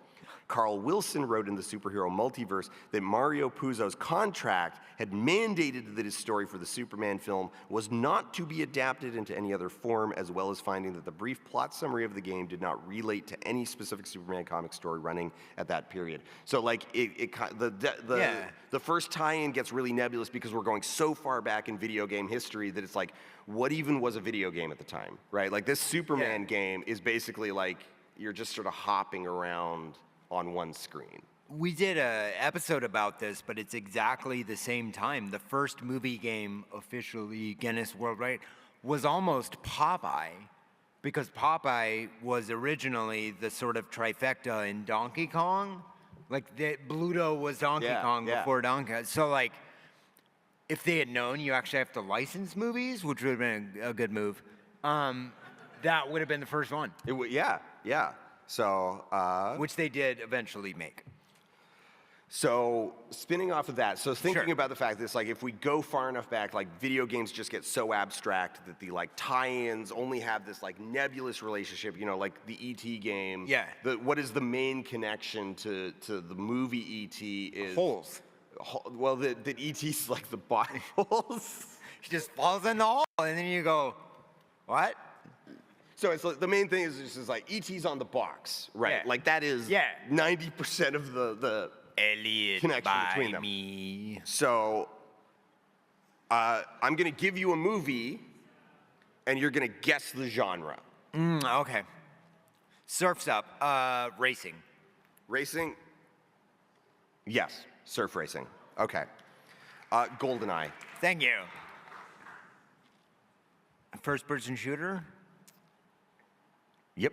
Carl Wilson wrote in the Superhero Multiverse that Mario Puzo's contract had mandated that his story for the Superman film was not to be adapted into any other form, as well as finding that the brief plot summary of the game did not relate to any specific Superman comic story running at that period. So like the first tie-in gets really nebulous because we're going so far back in video game history that it's like, what even was a video game at the time, right? Like this Superman game is basically like you're just sort of hopping around on one screen. We did an episode about this, but it's exactly the same time. The first movie game officially Guinness World Record was almost Popeye, because Popeye was originally the sort of trifecta in Donkey Kong. Like Bluto was Donkey Kong before Donkey Kong. So like, if they had known you actually have to license movies, which would have been a good move, that would have been the first one. Yeah. So, which they did eventually make. So spinning off of that, so thinking about the fact that it's like if we go far enough back, like video games just get so abstract that the like tie-ins only have this like nebulous relationship, you know, like the E.T. game. Yeah. What is the main connection to the movie E.T. is... Holes. Well, that E.T.'s like the body holes. He just falls in the hole, and then you go, what? So it's like, the main thing is just like E.T.'s on the box, right? Yeah. Like that is 90% of the Elliot connection between them. Me. So I'm gonna give you a movie, and you're gonna guess the genre. Okay. Surf's Up. Racing. Racing? Yes, surf racing. Okay. GoldenEye. Thank you. First-person shooter. Yep.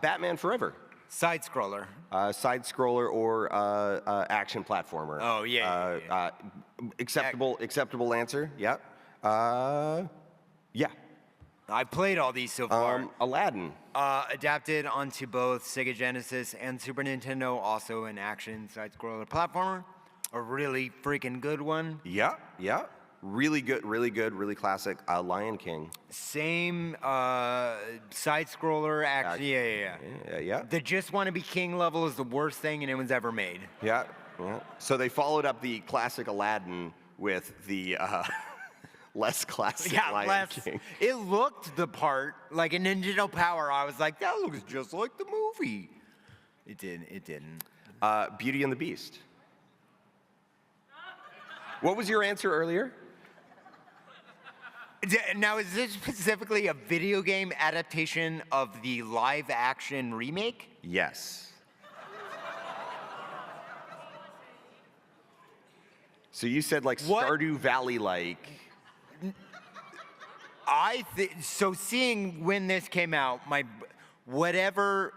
Batman Forever. Side scroller. Side scroller or action platformer. Oh yeah. Acceptable answer. Yep. Yeah. I played all these so far. Aladdin. Adapted onto both Sega Genesis and Super Nintendo. Also an action side scroller platformer. A really freaking good one. Yeah. Really good, really classic. Lion King. Same side scroller. Actually, Yeah. The Just Want to Be King level is the worst thing anyone's ever made. Yeah. So they followed up the classic Aladdin with the less classic Lion King. It looked the part, like in Nintendo Power. I was like, that looks just like the movie. It didn't. Beauty and the Beast. What was your answer earlier? Now, is this specifically a video game adaptation of the live-action remake? Yes. So you said like Stardew Valley-like. So seeing when this came out, my whatever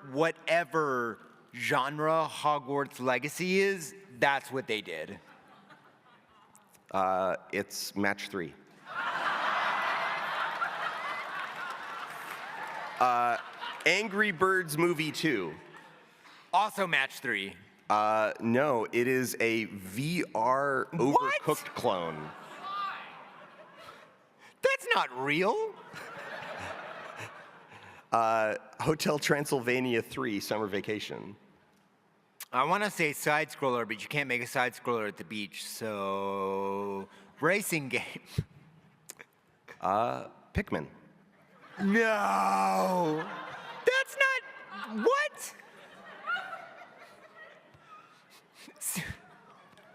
genre Hogwarts Legacy is, that's what they did. It's match 3. Angry Birds Movie 2. Also match 3. No, it is a VR overcooked clone. That's not real. Hotel Transylvania 3, Summer Vacation. I want to say side scroller, but you can't make a side scroller at the beach, so racing game. Pikmin. No, that's not what.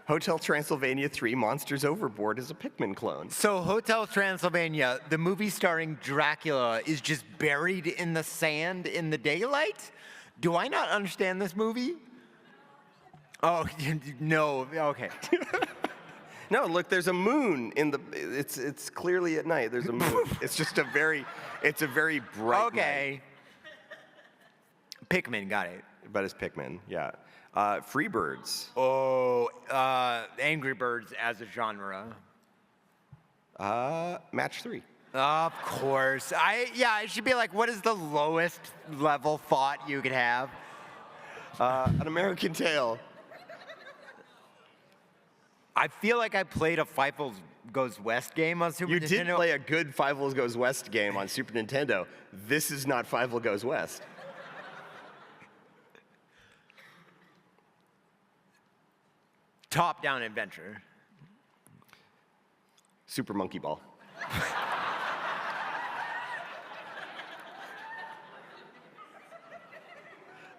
Hotel Transylvania 3, Monsters Overboard is a Pikmin clone. So Hotel Transylvania, the movie starring Dracula, is just buried in the sand in the daylight? Do I not understand this movie? Oh, no, okay. No, look, there's a moon in the, it's clearly at night, there's a moon. It's just a very bright night. Pikmin, got it. But it's Pikmin, yeah. Freebirds. Oh, Angry Birds as a genre. Match 3. Of course. It should be like, what is the lowest level thought you could have? An American Tail. I feel like I played a Fievel Goes West game on Super You Nintendo. did play a good Fievel Goes West game on Super Nintendo. This is not Fievel Goes West. Top-down adventure. Super Monkey Ball.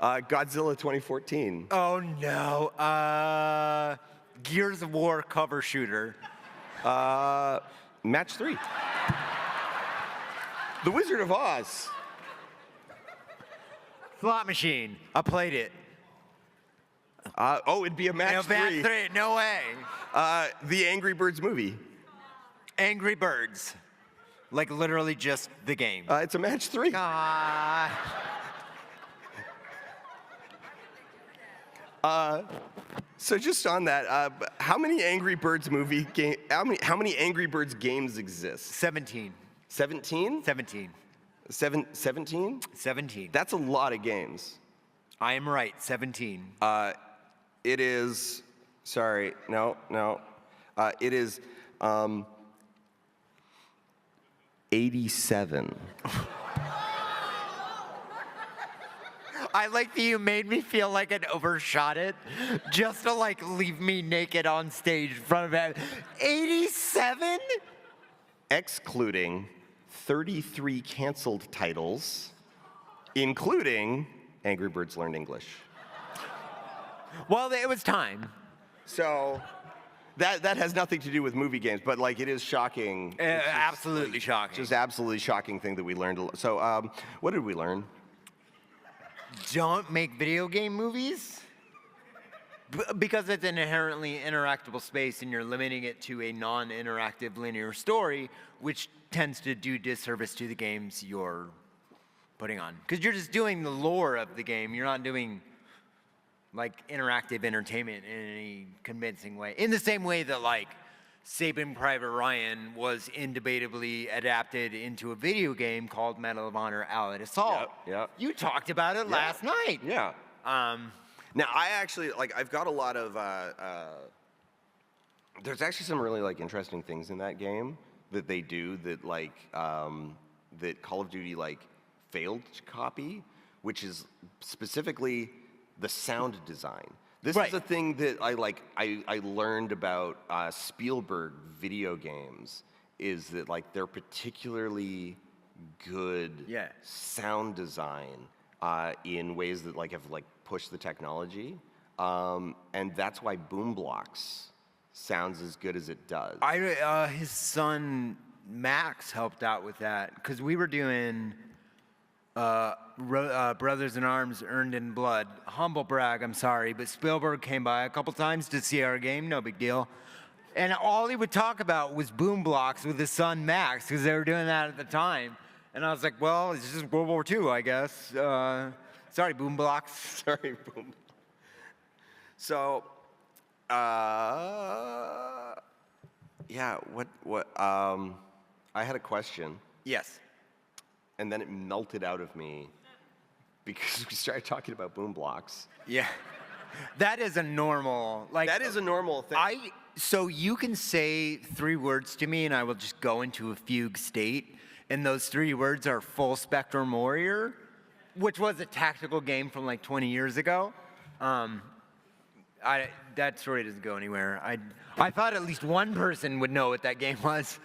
Godzilla 2014. Oh no. Gears of War cover shooter. Match 3. The Wizard of Oz. Slot machine. I played it. It'd be a match 3. No way. The Angry Birds movie. Angry Birds. Like literally just the game. It's a match 3. So just on that, how many Angry Birds movie game? How many Angry Birds games exist? 17. 17? 17. 17? 17. That's a lot of games. I am right. 17. It is. Sorry, no. It is 87. I like that you made me feel like it overshot it, just to like leave me naked on stage in front of it. 87? Excluding 33 canceled titles, including Angry Birds Learn English. Well, it was time. So that has nothing to do with movie games, but like it is shocking. It's just, Absolutely shocking. just absolutely shocking thing that we learned. So what did we learn? Don't make video game movies because it's an inherently interactable space and you're limiting it to a non-interactive linear story, which tends to do disservice to the games you're putting on. Because you're just doing the lore of the game. You're not doing like interactive entertainment in any convincing way. In the same way that like Saving Private Ryan was indebatably adapted into a video game called Medal of Honor Allied Assault. Yep. You talked about it last night. Yeah. Now I actually I've got a lot of. There's actually some really like interesting things in that game that they do that like that Call of Duty like failed to copy, which is specifically the sound design. This is a thing that I learned about Spielberg video games is that like they're particularly good sound design in ways that like have like pushed the technology, and that's why Boom Blocks sounds as good as it does. His son Max helped out with that because we were doing Brothers in Arms Earned in Blood. Humble brag, I'm sorry, but Spielberg came by a couple times to see our game, no big deal. And all he would talk about was Boom Blocks with his son Max because they were doing that at the time. And I was like, well, it's just World War II, I guess. Sorry, Boom Blocks. Sorry, Boom. So, I had a question. Yes. And then it melted out of me because we started talking about Boom Blocks. Yeah. That is a normal, like. That is a normal thing. So you can say 3 words to me and I will just go into a fugue state. And those 3 words are Full Spectrum Warrior, which was a tactical game from like 20 years ago. That story doesn't go anywhere. I thought at least one person would know what that game was.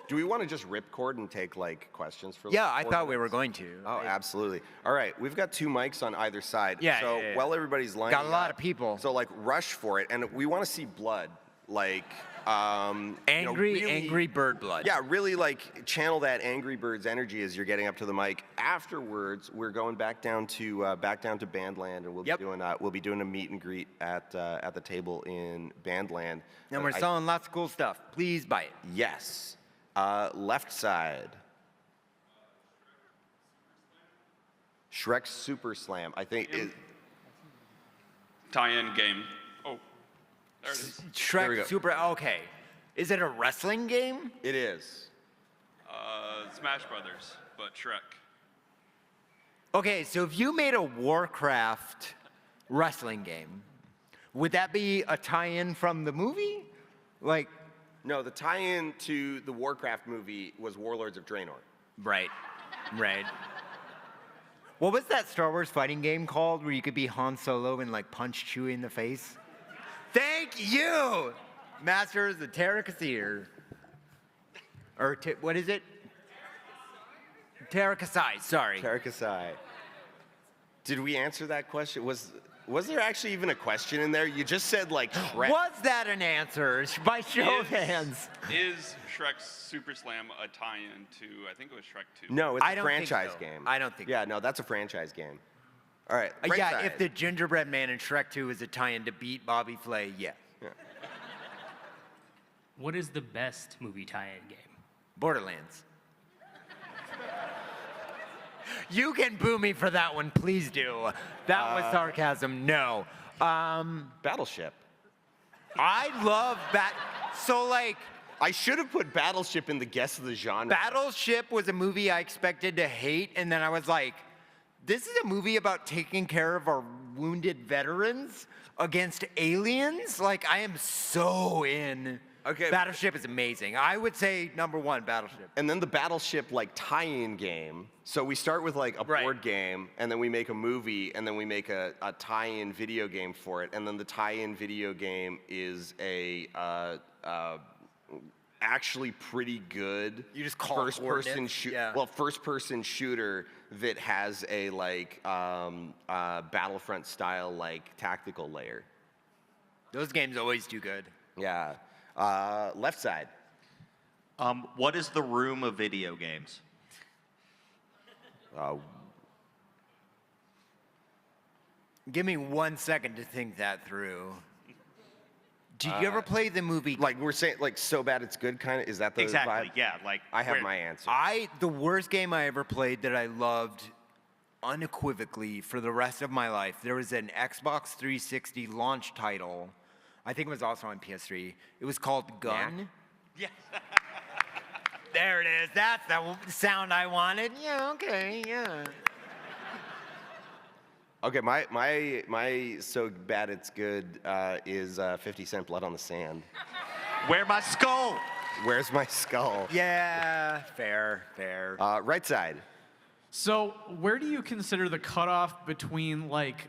Do we want to just ripcord and take like questions for? Yeah, like, I 4 thought we minutes? were going to. Oh, absolutely. All right, we've got 2 mics on either side. Yeah, So yeah. while everybody's lining Got a lot up, of people. So like rush for it, and we want to see blood, like Angry bird blood. Yeah, really like channel that Angry Birds energy as you're getting up to the mic. Afterwards, we're going back down to Bandland, and we'll be doing a meet and greet at the table in Bandland. And we're selling lots of cool stuff. Please buy it. Yes. Left side. Shrek Super Slam. I think tie-in game. Oh, there it is. There we Shrek go. Super. Okay. Is it a wrestling game? It is. Smash Brothers, but Shrek. Okay, so if you made a Warcraft wrestling game, would that be a tie-in from the movie? Like, No, the tie-in to the Warcraft movie was Warlords of Draenor. right. What was that Star Wars fighting game called where you could be Han Solo and like punch Chewie in the face? Thank you, Masters of Terra-Kasir. Or what is it? Terra-Kasai, sorry. Karakasai. Did we answer that question? Was there actually even a question in there? You just said like Shrek. Was that an answer by show of hands? Is Shrek's Super Slam a tie-in to, I think it was Shrek 2? No, it's I a don't think franchise so. game. I don't think Yeah, no, that's a franchise game. All right. right Yeah, side. if the Gingerbread Man in Shrek 2 is a tie-in to Beat Bobby Flay, yeah. What is the best movie tie-in game? Borderlands. You can boo me for that one, please do. That was sarcasm, no. Battleship. I love that. So, like, I should have put Battleship in the guess of the genre. Battleship was a movie I expected to hate, and then I was like, this is a movie about taking care of our wounded veterans against aliens? Like, I am so in. Okay. Battleship is amazing. I would say number one, Battleship. And then the Battleship like tie-in game. So we start with like a board game, and then we make a movie, and then we make a tie-in video game for it. And then the tie-in video game is a actually pretty good You just call it first-person coordinates? Yeah. first-person shooter that has a like Battlefront style like tactical layer. Those games always do good. Yeah. Left side. What is the room of video games? Give me 1 second to think that through. Did you ever play the movie? Like we're saying, like so bad it's good kind of. Is that the Exactly. vibe? Yeah. Like I have where- my answer. The worst game I ever played that I loved unequivocally for the rest of my life. There was an Xbox 360 launch title. I think it was also on PS3. It was called Gun. Yeah. There it is. That's the sound I wanted. Yeah, okay, yeah. Okay, my so bad it's good is 50 Cent Blood on the Sand. Where my skull? Where's my skull? Yeah, fair. Right side. So where do you consider the cutoff between like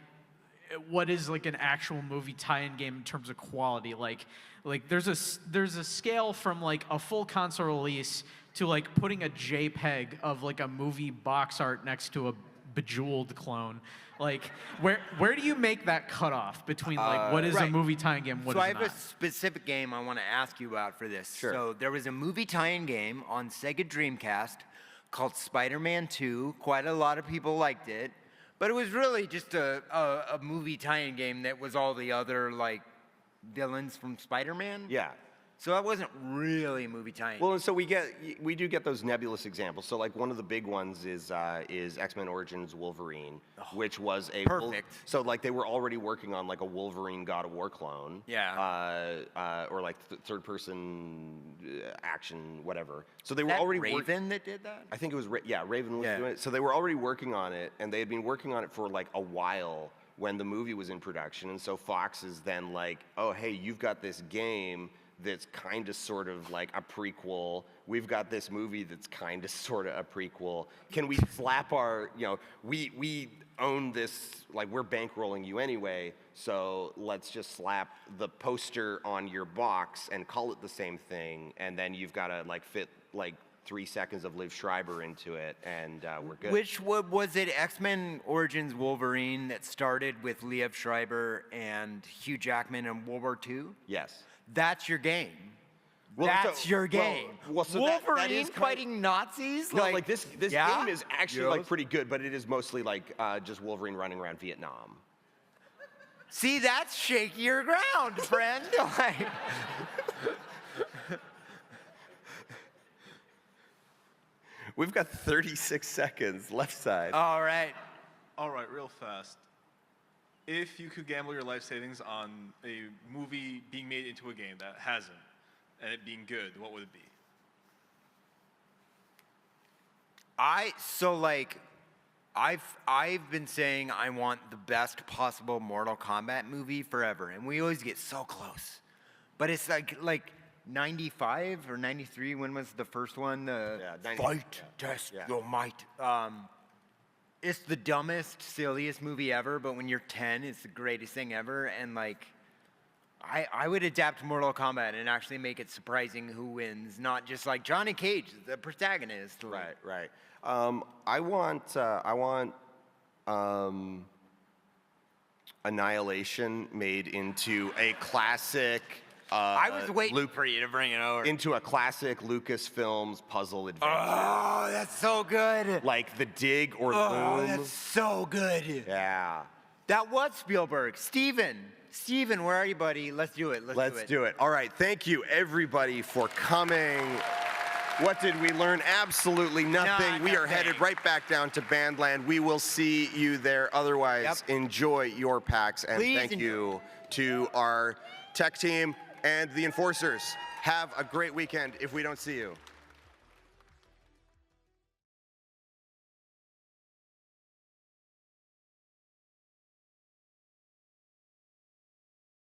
what is like an actual movie tie-in game in terms of quality? Like there's a scale from like a full console release to like putting a JPEG of like a movie box art next to a Bejeweled clone. Like where do you make that cutoff between like what is a Right. movie tie-in game, what So is I have not? a specific game I want to ask you about for this. Sure. So there was a movie tie-in game on Sega Dreamcast called Spider-Man 2. Quite a lot of people liked it, but it was really just a movie tie-in game that was all the other like villains from Spider-Man. Yeah. So that wasn't really a movie tie-in. Well, and so we do get those nebulous examples. So like one of the big ones is X-Men Origins Wolverine, which was a Perfect. So like they were already working on like a Wolverine God of War clone. Yeah. Or like third-person action, whatever. So they were that already Raven that did that? I think it was Raven was Yeah. doing it. So they were already working on it, and they had been working on it for like a while when the movie was in production. And so Fox is then like, oh hey, you've got this game that's kind of sort of like a prequel. We've got this movie that's kind of sort of a prequel. Can we slap our, we own this, like we're bankrolling you anyway, so let's just slap the poster on your box and call it the same thing, and then you've got to like fit like 3 seconds of Liv Schreiber into it, and we're good. Which was it? X-Men Origins Wolverine that started with Liev Schreiber and Hugh Jackman in World War II? Yes. That's your game. Well, That's so- your well- game. well, so that Wolverine is kind- fighting Nazis? No, like this yeah? game is actually Yeah. like pretty good, but it is mostly like just Wolverine running around Vietnam. See, that's shakier ground, friend. Like- We've got 36 seconds left side. All right. All right, real fast. if you could gamble your life savings on a movie being made into a game that hasn't, and it being good, what would it be? I've been saying I want the best possible Mortal Kombat movie forever, and we always get so close. But it's like 95 or 93. When was the first one? Fight, test your might. It's the dumbest, silliest movie ever. But when you're 10, it's the greatest thing ever. And like, I would adapt Mortal Kombat and actually make it surprising who wins, not just like Johnny Cage, the protagonist. Right. I want Annihilation made into a classic. I was waiting for you to bring it over. Into a classic Lucasfilms puzzle adventure. Oh, that's so good. Like The Dig or Oh, Loom. that's so good. Yeah. That was Spielberg. Steven, where are you, buddy? Let's do it. Let's do it. All right. Thank you, everybody, for coming. What did we learn? Absolutely nothing. We are headed right back down to Bandland. We will see you there. Otherwise, enjoy your PAX. And thank you to our tech team and the enforcers. Have a great weekend if we don't see you.